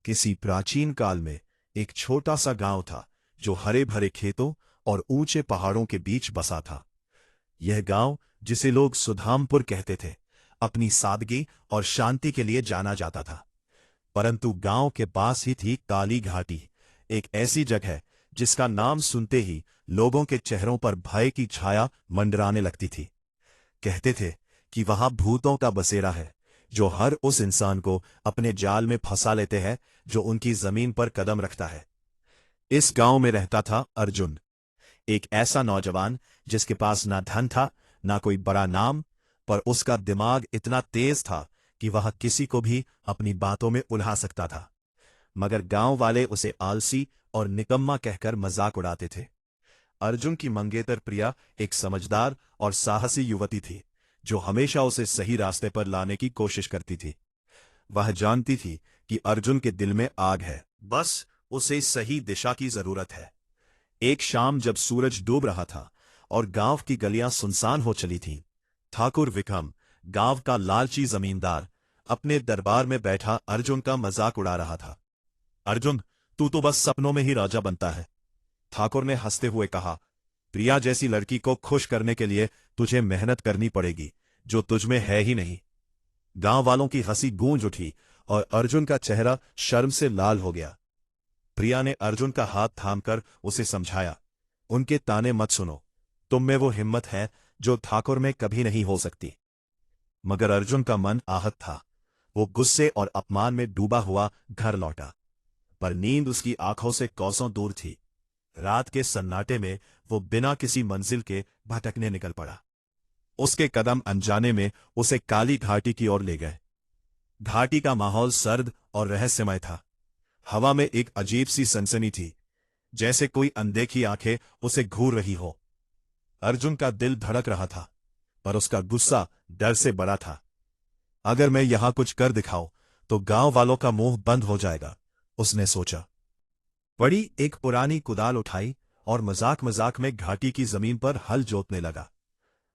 किसी प्राचीन काल में एक छोटा सा गांव था जो हरे भरे खेतों और ऊंचे पहाड़ों के बीच बसा था। यह गांव, जिसे लोग सुधामपुर कहते थे, अपनी सादगी और शांति के लिए जाना जाता था। परंतु गांव के पास ही थी काली घाटी, एक ऐसी जगह जिसका नाम सुनते ही लोगों के चेहरों पर भय की छाया मंडराने लगती थी। कहते थे कि वहां भूतों का बसेरा है, जो हर उस इंसान को अपने जाल में फंसा लेते हैं जो उनकी जमीन पर कदम रखता है। इस गांव में रहता था अर्जुन, एक ऐसा नौजवान जिसके पास ना धन था, ना कोई बड़ा नाम, पर उसका दिमाग इतना तेज था कि वह किसी को भी अपनी बातों में उलझा सकता था। मगर गांव वाले उसे आलसी और निकम्मा कहकर मजाक उड़ाते थे। अर्जुन की मंगेतर प्रिया एक समझदार और साहसी युवती थी, जो हमेशा उसे सही रास्ते पर लाने की कोशिश करती थी। वह जानती थी कि अर्जुन के दिल में आग है, बस उसे सही दिशा की जरूरत है। एक शाम जब सूरज डूब रहा था और गांव की गलियां सुनसान हो चली थीं, ठाकुर विक्रम, गांव का लालची जमींदार, अपने दरबार में बैठा अर्जुन का मजाक उड़ा रहा था। अर्जुन, तू तो बस सपनों में ही राजा बनता है, ठाकुर ने हंसते हुए कहा। प्रिया जैसी लड़की को खुश करने के लिए तुझे मेहनत करनी पड़ेगी, जो तुझमें है ही नहीं। गांव वालों की हंसी गूंज उठी और अर्जुन का चेहरा शर्म से लाल हो गया। प्रिया ने अर्जुन का हाथ थामकर उसे समझाया, उनके ताने मत सुनो, तुम में वो हिम्मत है जो ठाकुर में कभी नहीं हो सकती। मगर अर्जुन का मन आहत था। वो गुस्से और अपमान में डूबा हुआ घर लौटा, पर नींद उसकी आंखों से कोसों दूर थी। रात के सन्नाटे में वो बिना किसी मंजिल के भटकने निकल पड़ा। उसके कदम अनजाने में उसे काली घाटी की ओर ले गए। घाटी का माहौल सर्द और रहस्यमय था। हवा में एक अजीब सी सनसनी थी, जैसे कोई अनदेखी आंखें उसे घूर रही हो। अर्जुन का दिल धड़क रहा था, पर उसका गुस्सा डर से बड़ा था। अगर मैं यहां कुछ कर दिखाऊं तो गांव वालों का मुंह बंद हो जाएगा, उसने सोचा। बड़ी एक पुरानी कुदाल उठाई और मजाक मजाक में घाटी की जमीन पर हल जोतने लगा।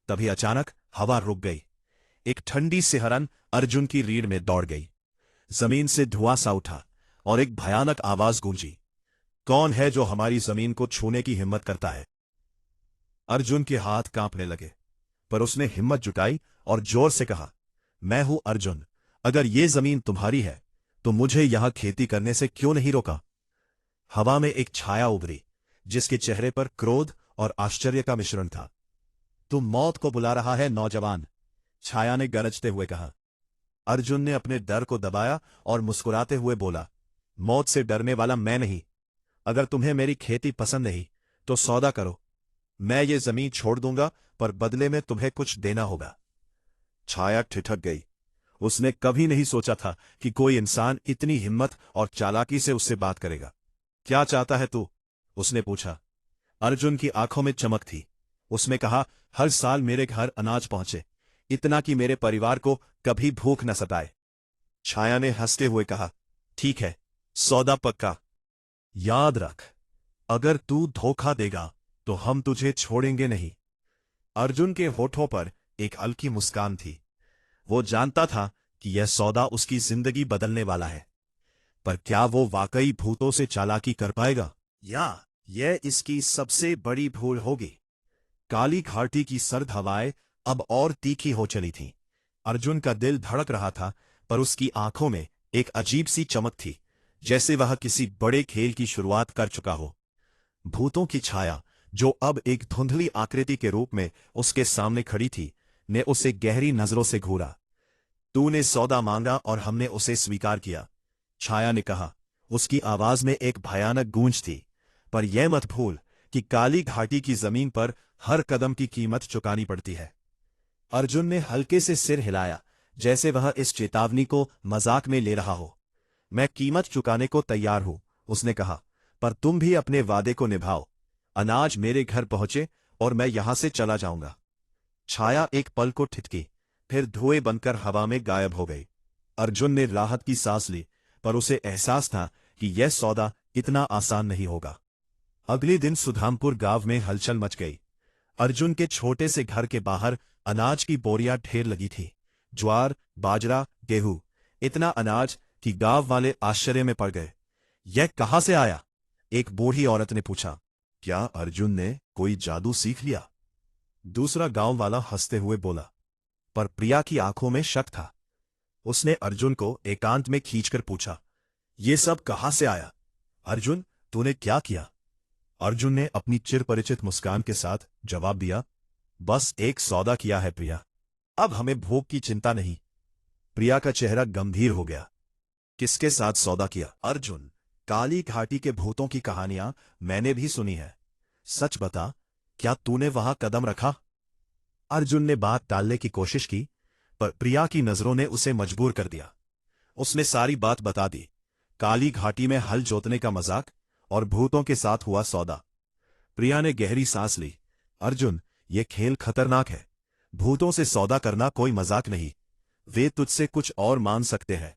तभी अचानक हवा रुक गई। एक ठंडी सिहरन अर्जुन की रीढ़ में दौड़ गई। जमीन से धुआं सा उठा और एक भयानक आवाज गूंजी, कौन है जो हमारी जमीन को छूने की हिम्मत करता है? अर्जुन के हाथ कांपने लगे, पर उसने हिम्मत जुटाई और जोर से कहा, मैं हूं अर्जुन, अगर ये जमीन तुम्हारी है तो मुझे यहां खेती करने से क्यों नहीं रोका? हवा में एक छाया उभरी, जिसके चेहरे पर क्रोध और आश्चर्य का मिश्रण था। तुम मौत को बुला रहा है नौजवान, छाया ने गरजते हुए कहा। अर्जुन ने अपने डर को दबाया और मुस्कुराते हुए बोला, मौत से डरने वाला मैं नहीं। अगर तुम्हें मेरी खेती पसंद नहीं तो सौदा करो, मैं ये जमीन छोड़ दूंगा, पर बदले में तुम्हें कुछ देना होगा। छाया ठिठक गई। उसने कभी नहीं सोचा था कि कोई इंसान इतनी हिम्मत और चालाकी से उससे बात करेगा। क्या चाहता है तू? उसने पूछा। अर्जुन की आंखों में चमक थी। उसने कहा, हर साल मेरे घर अनाज पहुंचे, इतना कि मेरे परिवार को कभी भूख न सताए। छाया ने हंसते हुए कहा, ठीक है, सौदा पक्का। याद रख, अगर तू धोखा देगा तो हम तुझे छोड़ेंगे नहीं। अर्जुन के होठों पर एक हल्की मुस्कान थी। वो जानता था कि यह सौदा उसकी जिंदगी बदलने वाला है, पर क्या वो वाकई भूतों से चालाकी कर पाएगा, या यह इसकी सबसे बड़ी भूल होगी? काली घाटी की सर्द हवाएं अब और तीखी हो चली थीं। अर्जुन का दिल धड़क रहा था, पर उसकी आंखों में एक अजीब सी चमक थी, जैसे वह किसी बड़े खेल की शुरुआत कर चुका हो। भूतों की छाया, जो अब एक धुंधली आकृति के रूप में उसके सामने खड़ी थी, ने उसे गहरी नजरों से घूरा। तूने सौदा मांगा और हमने उसे स्वीकार किया, छाया ने कहा। उसकी आवाज में एक भयानक गूंज थी। पर यह मत भूल कि काली घाटी की जमीन पर हर कदम की कीमत चुकानी पड़ती है। अर्जुन ने हल्के से सिर हिलाया, जैसे वह इस चेतावनी को मजाक में ले रहा हो। मैं कीमत चुकाने को तैयार हूं, उसने कहा, पर तुम भी अपने वादे को निभाओ। अनाज मेरे घर पहुंचे और मैं यहां से चला जाऊंगा। छाया एक पल को ठिठकी, फिर धुएं बनकर हवा में गायब हो गई। अर्जुन ने राहत की सांस ली, पर उसे एहसास था कि यह सौदा इतना आसान नहीं होगा। अगले दिन सुधामपुर गांव में हलचल मच गई। अर्जुन के छोटे से घर के बाहर अनाज की बोरियां ढेर लगी थी। ज्वार, बाजरा, गेहूं, इतना अनाज कि गांव वाले आश्चर्य में पड़ गए। यह कहां से आया? एक बूढ़ी औरत ने पूछा। क्या अर्जुन ने कोई जादू सीख लिया? दूसरा गांव वाला हंसते हुए बोला। पर प्रिया की आंखों में शक था। उसने अर्जुन को एकांत में खींचकर पूछा, ये सब कहां से आया? अर्जुन, तूने क्या किया? अर्जुन ने अपनी चिरपरिचित मुस्कान के साथ जवाब दिया, बस एक सौदा किया है प्रिया। अब हमें भोग की चिंता नहीं। प्रिया का चेहरा गंभीर हो गया। किसके साथ सौदा किया? अर्जुन, काली घाटी के भूतों की कहानियां मैंने भी सुनी है। सच बता, क्या तूने वहां कदम रखा? अर्जुन ने बात टालने की कोशिश की, पर प्रिया की नजरों ने उसे मजबूर कर दिया। उसने सारी बात बता दी। काली घाटी में हल जोतने का मजाक और भूतों के साथ हुआ सौदा। प्रिया ने गहरी सांस ली। अर्जुन, ये खेल खतरनाक है। भूतों से सौदा करना कोई मजाक नहीं। वे तुझसे कुछ और मान सकते हैं।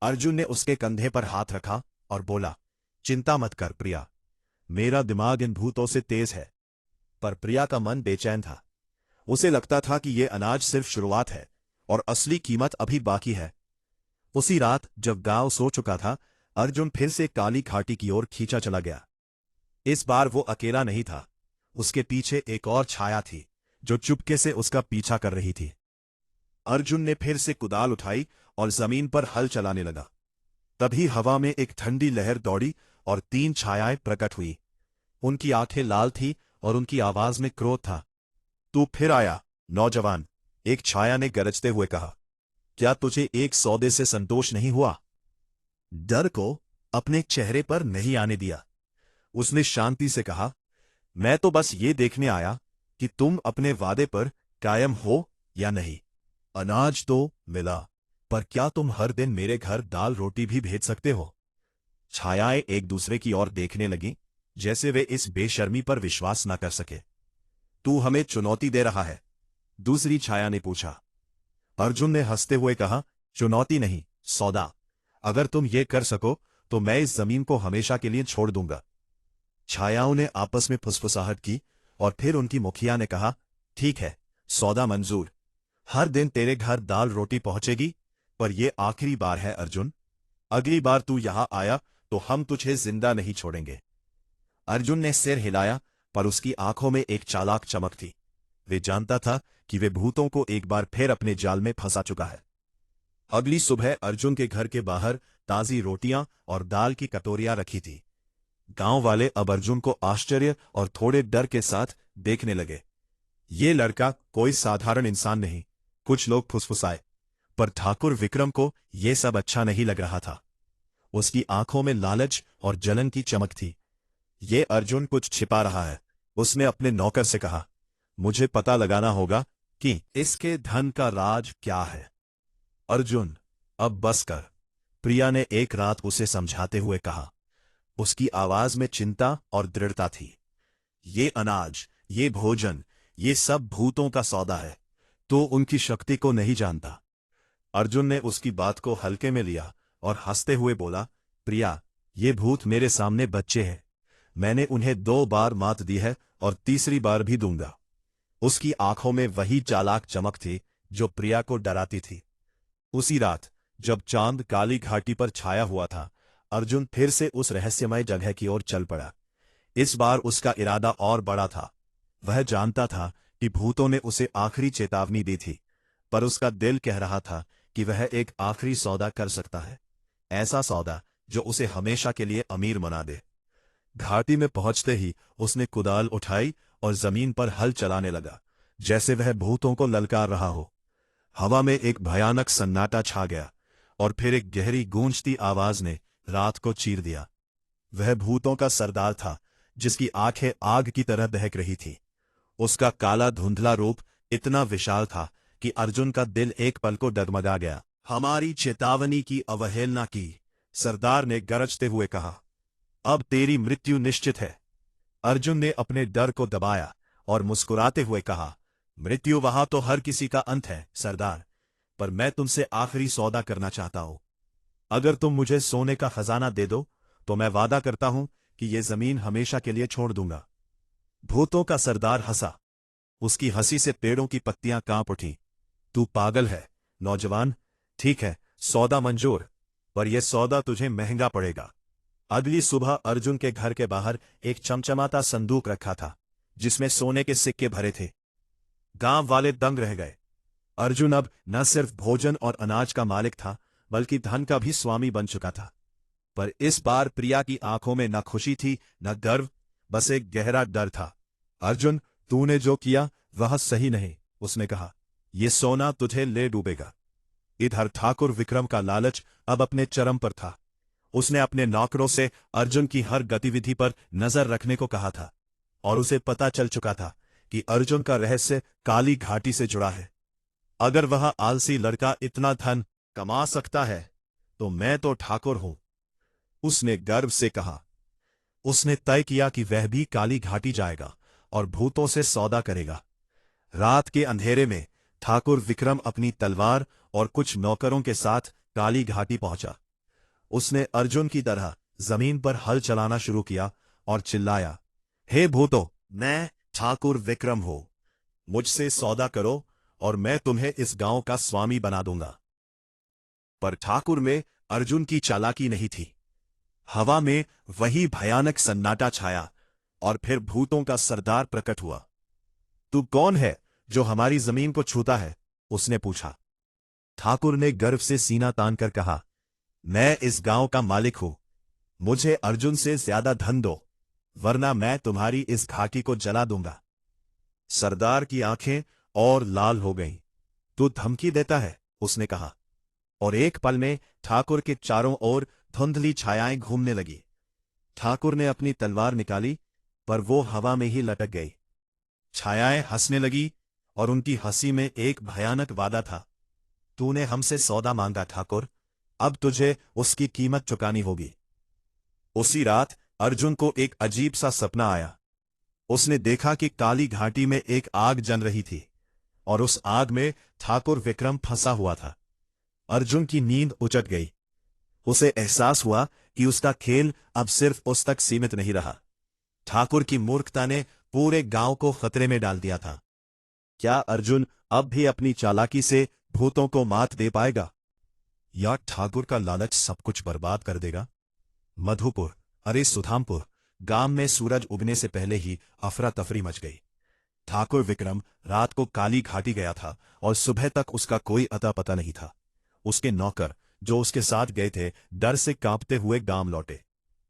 अर्जुन ने उसके कंधे पर हाथ रखा और बोला, चिंता मत कर प्रिया, मेरा दिमाग इन भूतों से तेज है। पर प्रिया का मन बेचैन था। उसे लगता था कि यह अनाज सिर्फ शुरुआत है और असली कीमत अभी बाकी है। उसी रात जब गांव सो चुका था, अर्जुन फिर से काली घाटी की ओर खींचा चला गया। इस बार वो अकेला नहीं था। उसके पीछे एक और छाया थी जो चुपके से उसका पीछा कर रही थी। अर्जुन ने फिर से कुदाल उठाई और जमीन पर हल चलाने लगा। तभी हवा में एक ठंडी लहर दौड़ी और 3 छायाएं प्रकट हुई। उनकी आंखें लाल थीं और उनकी आवाज में क्रोध था। तू फिर आया, नौजवान, एक छाया ने गरजते हुए कहा। क्या तुझे एक सौदे से संतोष नहीं हुआ? डर को अपने चेहरे पर नहीं आने दिया। उसने शांति से कहा, मैं तो बस ये देखने आया कि तुम अपने वादे पर कायम हो या नहीं। अनाज तो मिला, पर क्या तुम हर दिन मेरे घर दाल रोटी भी भेज सकते हो? छायाएं एक दूसरे की ओर देखने लगीं, जैसे वे इस बेशर्मी पर विश्वास न कर सके। तू हमें चुनौती दे रहा है? दूसरी छाया ने पूछा। अर्जुन ने हंसते हुए कहा, चुनौती नहीं, सौदा। अगर तुम ये कर सको तो मैं इस जमीन को हमेशा के लिए छोड़ दूंगा। छायाओं ने आपस में फुसफुसाहट की और फिर उनकी मुखिया ने कहा, ठीक है, सौदा मंजूर। हर दिन तेरे घर दाल रोटी पहुंचेगी, पर यह आखिरी बार है अर्जुन। अगली बार तू यहां आया तो हम तुझे जिंदा नहीं छोड़ेंगे। अर्जुन ने सिर हिलाया, पर उसकी आंखों में एक चालाक चमक थी। वे जानता था कि वे भूतों को एक बार फिर अपने जाल में फंसा चुका है। अगली सुबह अर्जुन के घर के बाहर ताजी रोटियां और दाल की कटोरियां रखी थी। गांव वाले अब अर्जुन को आश्चर्य और थोड़े डर के साथ देखने लगे। ये लड़का कोई साधारण इंसान नहीं, कुछ लोग फुसफुसाए। पर ठाकुर विक्रम को यह सब अच्छा नहीं लग रहा था। उसकी आंखों में लालच और जलन की चमक थी। ये अर्जुन कुछ छिपा रहा है। उसने अपने नौकर से कहा, मुझे पता लगाना होगा कि इसके धन का राज क्या है। अर्जुन, अब बस कर, प्रिया ने एक रात उसे समझाते हुए कहा। उसकी आवाज में चिंता और दृढ़ता थी। ये अनाज, ये भोजन, ये सब भूतों का सौदा है। तो उनकी शक्ति को नहीं जानता। अर्जुन ने उसकी बात को हल्के में लिया और हंसते हुए बोला, प्रिया, ये भूत मेरे सामने बच्चे हैं। मैंने उन्हें 2 बार मात दी है और तीसरी बार भी दूंगा। उसकी आंखों में वही चालाक चमक थी जो प्रिया को डराती थी। उसी रात जब चांद काली घाटी पर छाया हुआ था, अर्जुन फिर से उस रहस्यमय जगह की ओर चल पड़ा। इस बार उसका इरादा और बड़ा था। वह जानता था कि भूतों ने उसे आखिरी चेतावनी दी थी, पर उसका दिल कह रहा था कि वह एक आखिरी सौदा कर सकता है। ऐसा सौदा जो उसे हमेशा के लिए अमीर बना दे। घाटी में पहुंचते ही उसने कुदाल उठाई और जमीन पर हल चलाने लगा, जैसे वह भूतों को ललकार रहा हो। हवा में एक भयानक सन्नाटा छा गया और फिर एक गहरी गूंजती आवाज ने रात को चीर दिया। वह भूतों का सरदार था, जिसकी आंखें आग की तरह दहक रही थी। उसका काला धुंधला रूप इतना विशाल था कि अर्जुन का दिल एक पल को डगमगा गया। हमारी चेतावनी की अवहेलना की, सरदार ने गरजते हुए कहा। अब तेरी मृत्यु निश्चित है। अर्जुन ने अपने डर को दबाया और मुस्कुराते हुए कहा, मृत्यु वहां तो हर किसी का अंत है सरदार, पर मैं तुमसे आखिरी सौदा करना चाहता हूं। अगर तुम मुझे सोने का खजाना दे दो तो मैं वादा करता हूं कि यह जमीन हमेशा के लिए छोड़ दूंगा। भूतों का सरदार हंसा। उसकी हंसी से पेड़ों की पत्तियां कांप उठी। तू पागल है नौजवान। ठीक है, सौदा मंजूर। पर यह सौदा तुझे महंगा पड़ेगा। अगली सुबह अर्जुन के घर के बाहर एक चमचमाता संदूक रखा था, जिसमें सोने के सिक्के भरे थे। गांव वाले दंग रह गए। अर्जुन अब न सिर्फ भोजन और अनाज का मालिक था, बल्कि धन का भी स्वामी बन चुका था। पर इस बार प्रिया की आंखों में न खुशी थी न गर्व, बस एक गहरा डर था। अर्जुन, तूने जो किया वह सही नहीं, उसने कहा। यह सोना तुझे ले डूबेगा। इधर ठाकुर विक्रम का लालच अब अपने चरम पर था। उसने अपने नौकरों से अर्जुन की हर गतिविधि पर नजर रखने को कहा था, और उसे पता चल चुका था कि अर्जुन का रहस्य काली घाटी से जुड़ा है। अगर वह आलसी लड़का इतना धन कमा सकता है, तो मैं तो ठाकुर हूं, उसने गर्व से कहा। उसने तय किया कि वह भी काली घाटी जाएगा और भूतों से सौदा करेगा। रात के अंधेरे में ठाकुर विक्रम अपनी तलवार और कुछ नौकरों के साथ काली घाटी पहुंचा। उसने अर्जुन की तरह जमीन पर हल चलाना शुरू किया और चिल्लाया, हे भूतों, मैं ठाकुर विक्रम हूं, मुझसे सौदा करो और मैं तुम्हें इस गांव का स्वामी बना दूंगा। पर ठाकुर में अर्जुन की चालाकी नहीं थी। हवा में वही भयानक सन्नाटा छाया और फिर भूतों का सरदार प्रकट हुआ। तू कौन है जो हमारी जमीन को छूता है? उसने पूछा। ठाकुर ने गर्व से सीना तान कर कहा, मैं इस गांव का मालिक हूं, मुझे अर्जुन से ज्यादा धन दो, वरना मैं तुम्हारी इस घाटी को जला दूंगा। सरदार की आंखें और लाल हो गईं। तू धमकी देता है, उसने कहा, और एक पल में ठाकुर के चारों ओर धुंधली छायाएं घूमने लगी। ठाकुर ने अपनी तलवार निकाली, पर वो हवा में ही लटक गई। छायाएं हंसने लगी और उनकी हंसी में एक भयानक वादा था। तूने हमसे सौदा मांगा ठाकुर, अब तुझे उसकी कीमत चुकानी होगी। उसी रात अर्जुन को एक अजीब सा सपना आया। उसने देखा कि काली घाटी में एक आग जल रही थी और उस आग में ठाकुर विक्रम फंसा हुआ था। अर्जुन की नींद उचट गई। उसे एहसास हुआ कि उसका खेल अब सिर्फ उस तक सीमित नहीं रहा। ठाकुर की मूर्खता ने पूरे गांव को खतरे में डाल दिया था। क्या अर्जुन अब भी अपनी चालाकी से भूतों को मात दे पाएगा, या ठाकुर का लालच सब कुछ बर्बाद कर देगा? मधुपुर, अरे सुधामपुर गांव में सूरज उगने से पहले ही अफरा तफरी मच गई। ठाकुर विक्रम रात को काली घाटी गया था और सुबह तक उसका कोई अता पता नहीं था। उसके नौकर जो उसके साथ गए थे डर से कांपते हुए गांव लौटे।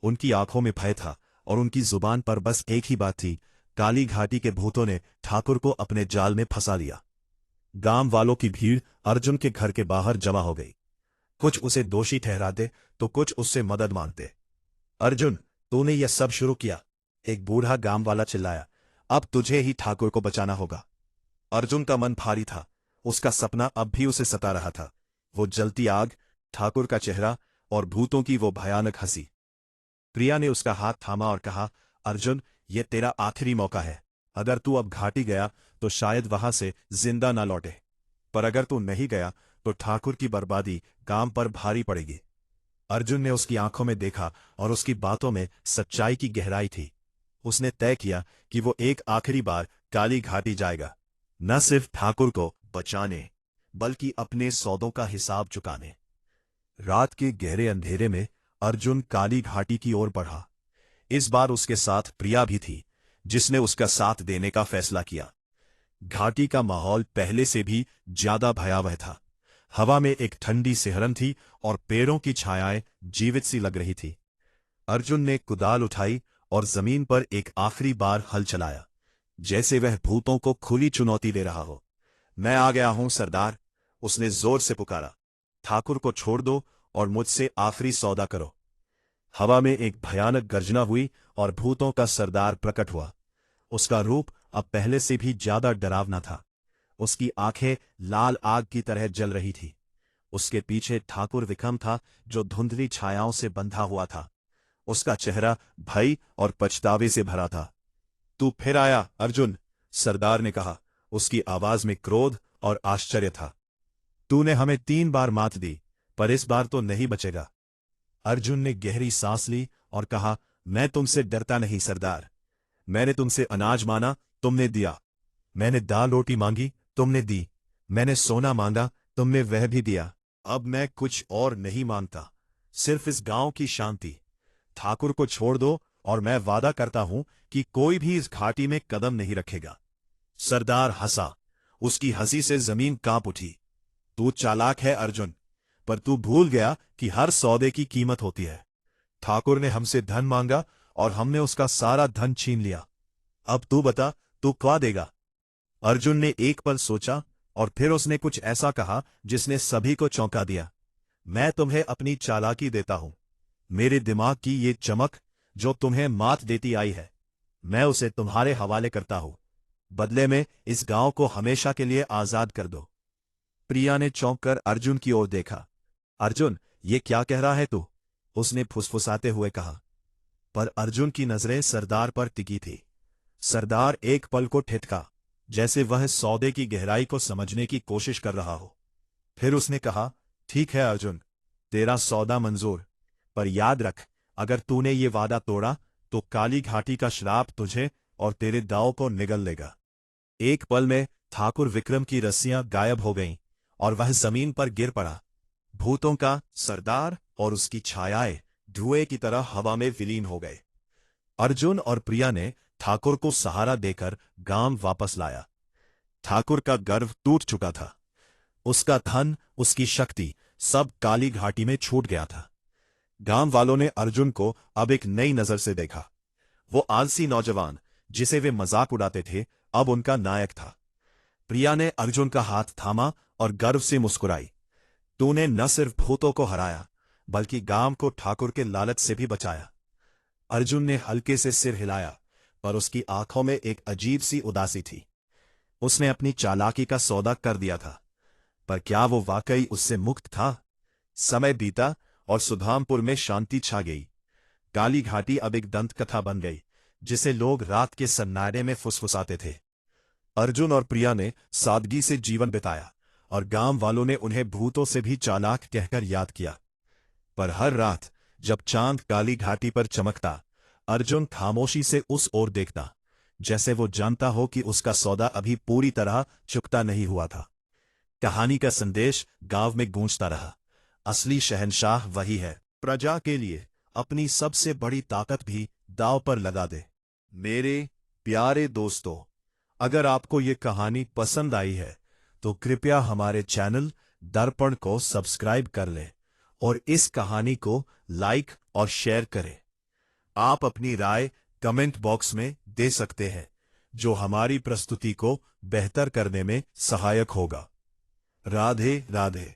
उनकी आंखों में भय था और उनकी जुबान पर बस एक ही बात थी, काली घाटी के भूतों ने ठाकुर को अपने जाल में फंसा लिया। गांव वालों की भीड़ अर्जुन के घर के बाहर जमा हो गई। कुछ उसे दोषी ठहराते तो कुछ उससे मदद मांगते। अर्जुन, तूने यह सब शुरू किया, एक बूढ़ा गांव वाला चिल्लाया। अब तुझे ही ठाकुर को बचाना होगा। अर्जुन का मन भारी था। उसका सपना अब भी उसे सता रहा था। वो जलती आग, ठाकुर का चेहरा और भूतों की वो भयानक हंसी। प्रिया ने उसका हाथ थामा और कहा, अर्जुन, ये तेरा आखिरी मौका है। अगर तू अब घाटी गया तो शायद वहां से जिंदा ना लौटे, पर अगर तू नहीं गया तो ठाकुर की बर्बादी गांव पर भारी पड़ेगी। अर्जुन ने उसकी आंखों में देखा और उसकी बातों में सच्चाई की गहराई थी। उसने तय किया कि वो एक आखिरी बार काली घाटी जाएगा, न सिर्फ ठाकुर को बचाने बल्कि अपने सौदों का हिसाब चुकाने। रात के गहरे अंधेरे में अर्जुन काली घाटी की ओर बढ़ा। इस बार उसके साथ प्रिया भी थी, जिसने उसका साथ देने का फैसला किया। घाटी का माहौल पहले से भी ज्यादा भयावह था। हवा में एक ठंडी सिहरन थी और पेड़ों की छायाएं जीवित सी लग रही थी। अर्जुन ने कुदाल उठाई और जमीन पर एक आखिरी बार हल चलाया, जैसे वह भूतों को खुली चुनौती दे रहा हो। मैं आ गया हूं सरदार, उसने जोर से पुकारा। ठाकुर को छोड़ दो और मुझसे आखिरी सौदा करो। हवा में एक भयानक गर्जना हुई और भूतों का सरदार प्रकट हुआ। उसका रूप अब पहले से भी ज्यादा डरावना था। उसकी आंखें लाल आग की तरह जल रही थी। उसके पीछे ठाकुर विक्रम था, जो धुंधली छायाओं से बंधा हुआ था। उसका चेहरा भय और पछतावे से भरा था। तू फिर आया अर्जुन, सरदार ने कहा। उसकी आवाज में क्रोध और आश्चर्य था। तूने हमें 3 बार मात दी, पर इस बार तो नहीं बचेगा। अर्जुन ने गहरी सांस ली और कहा, मैं तुमसे डरता नहीं सरदार। मैंने तुमसे अनाज मांगा, तुमने दिया। मैंने दाल रोटी मांगी, तुमने दी। मैंने सोना मांगा, तुमने वह भी दिया। अब मैं कुछ और नहीं मांगता। सिर्फ इस गांव की शांति। ठाकुर को छोड़ दो और मैं वादा करता हूं कि कोई भी इस घाटी में कदम नहीं रखेगा। सरदार हंसा। उसकी हंसी से जमीन कांप उठी। तू चालाक है अर्जुन, पर तू भूल गया कि हर सौदे की कीमत होती है। ठाकुर ने हमसे धन मांगा और हमने उसका सारा धन छीन लिया। अब तू बता, तू क्या देगा? अर्जुन ने एक पल सोचा और फिर उसने कुछ ऐसा कहा जिसने सभी को चौंका दिया। मैं तुम्हें अपनी चालाकी देता हूं। मेरे दिमाग की ये चमक जो तुम्हें मात देती आई है, मैं उसे तुम्हारे हवाले करता हूं। बदले में इस गांव को हमेशा के लिए आजाद कर दो। प्रिया ने चौंक कर अर्जुन की ओर देखा। अर्जुन, ये क्या कह रहा है तू? उसने फुसफुसाते हुए कहा। पर अर्जुन की नजरें सरदार पर टिकी थी। सरदार एक पल को ठिठका, जैसे वह सौदे की गहराई को समझने की कोशिश कर रहा हो। फिर उसने कहा, ठीक है अर्जुन, तेरा सौदा मंजूर, पर याद रख, अगर तूने ये वादा तोड़ा तो काली घाटी का श्राप तुझे और तेरे दांव को निगल लेगा। एक पल में ठाकुर विक्रम की रस्सियां गायब हो गईं और वह जमीन पर गिर पड़ा। भूतों का सरदार और उसकी छायाएं धुएं की तरह हवा में विलीन हो गए। अर्जुन और प्रिया ने ठाकुर को सहारा देकर गांव वापस लाया। ठाकुर का गर्व टूट चुका था। उसका धन, उसकी शक्ति, सब काली घाटी में छूट गया था। गांव वालों ने अर्जुन को अब एक नई नजर से देखा। वो आलसी नौजवान जिसे वे मजाक उड़ाते थे, अब उनका नायक था। प्रिया ने अर्जुन का हाथ थामा और गर्व से मुस्कुराई। तूने न सिर्फ भूतों को हराया, बल्कि गांव को ठाकुर के लालच से भी बचाया। अर्जुन ने हल्के से सिर हिलाया, पर उसकी आंखों में एक अजीब सी उदासी थी। उसने अपनी चालाकी का सौदा कर दिया था, पर क्या वो वाकई उससे मुक्त था? समय बीता और सुधामपुर में शांति छा गई। काली घाटी अब एक दंतकथा बन गई, जिसे लोग रात के सन्नाटे में फुसफुसाते थे। अर्जुन और प्रिया ने सादगी से जीवन बिताया और गांव वालों ने उन्हें भूतों से भी चालाक कहकर याद किया। पर हर रात जब चांद काली घाटी पर चमकता, अर्जुन खामोशी से उस ओर देखता, जैसे वो जानता हो कि उसका सौदा अभी पूरी तरह चुकता नहीं हुआ था। कहानी का संदेश गांव में गूंजता रहा। असली शहंशाह वही है, प्रजा के लिए अपनी सबसे बड़ी ताकत भी दांव पर लगा दे। मेरे प्यारे दोस्तों, अगर आपको ये कहानी पसंद आई है तो कृपया हमारे चैनल दर्पण को सब्सक्राइब कर लें और इस कहानी को लाइक और शेयर करें। आप अपनी राय कमेंट बॉक्स में दे सकते हैं, जो हमारी प्रस्तुति को बेहतर करने में सहायक होगा। राधे राधे।